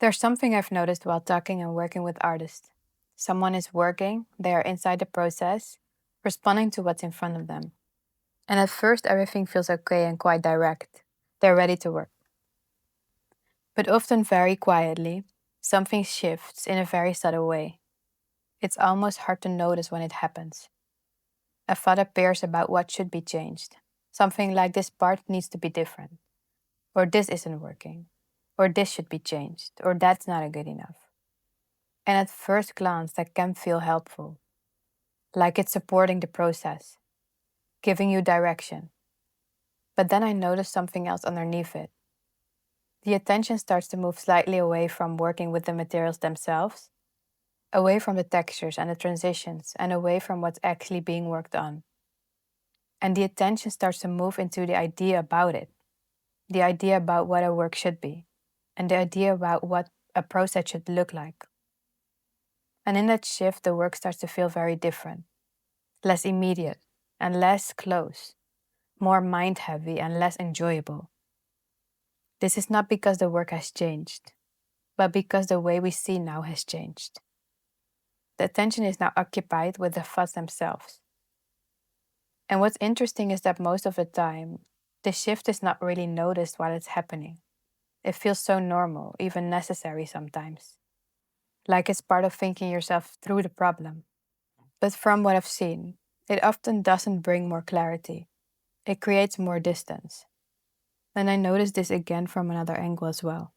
There's something I've noticed while talking and working with artists. Someone is working, they are inside the process, responding to what's in front of them. And at first, everything feels okay and quite direct. They're ready to work. But often, very quietly, something shifts in a very subtle way. It's almost hard to notice when it happens. A thought appears about what should be changed. Something like this part needs to be different, or this isn't working, or this should be changed, or that's not good enough. And at first glance, that can feel helpful, like it's supporting the process, giving you direction. But then I notice something else underneath it. The attention starts to move slightly away from working with the materials themselves, away from the textures and the transitions, and away from what's actually being worked on. And the attention starts to move into the idea about it, the idea about what a work should be, and the idea about what a process should look like. And in that shift, the work starts to feel very different, less immediate and less close, more mind-heavy and less enjoyable. This is not because the work has changed, but because the way we see now has changed. The attention is now occupied with the thoughts themselves. And what's interesting is that most of the time, the shift is not really noticed while it's happening. It feels so normal, even necessary sometimes. Like it's part of thinking yourself through the problem. But from what I've seen, it often doesn't bring more clarity. It creates more distance. And I noticed this again from another angle as well.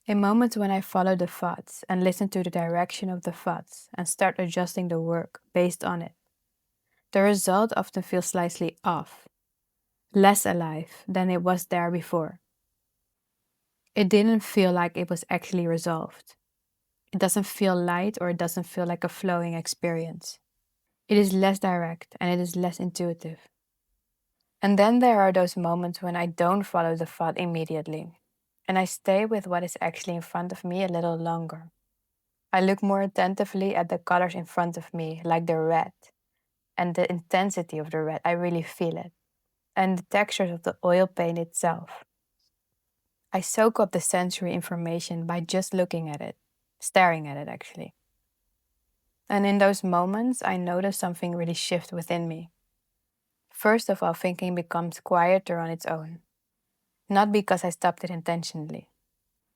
In moments when I follow the thoughts and listen to the direction of the thoughts and start adjusting the work based on it, the result often feels slightly off, less alive than it was there before. It didn't feel like it was actually resolved. It doesn't feel light, or it doesn't feel like a flowing experience. It is less direct and it is less intuitive. And then there are those moments when I don't follow the thought immediately, and I stay with what is actually in front of me a little longer. I look more attentively at the colors in front of me, like the red, and the intensity of the red, I really feel it, and the textures of the oil paint itself. I soak up the sensory information by just looking at it, staring at it actually. And in those moments, I notice something really shift within me. First of all, thinking becomes quieter on its own. Not because I stopped it intentionally,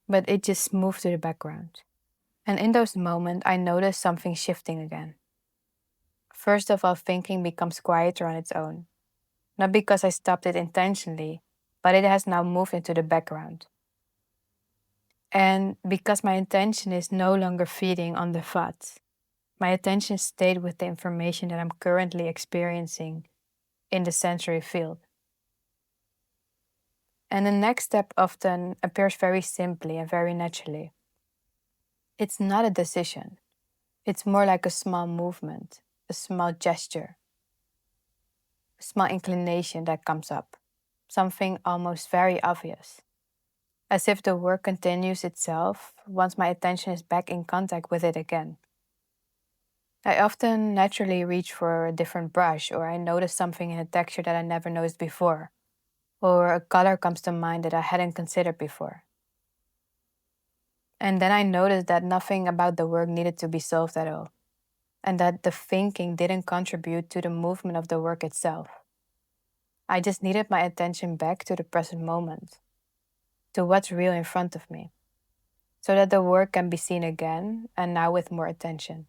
but it just moved to the background. And in those moments, I notice something shifting again. First of all, thinking becomes quieter on its own. Not because I stopped it intentionally, but it has now moved into the background. And because my attention is no longer feeding on the thoughts, my attention stayed with the information that I'm currently experiencing in the sensory field. And the next step often appears very simply and very naturally. It's not a decision. It's more like a small movement, a small gesture, a small inclination that comes up, something almost very obvious. As if the work continues itself once my attention is back in contact with it again. I often naturally reach for a different brush, or I notice something in a texture that I never noticed before, or a color comes to mind that I hadn't considered before. And then I noticed that nothing about the work needed to be solved at all, and that the thinking didn't contribute to the movement of the work itself. I just needed my attention back to the present moment, to what's real in front of me, so that the work can be seen again, and now with more attention.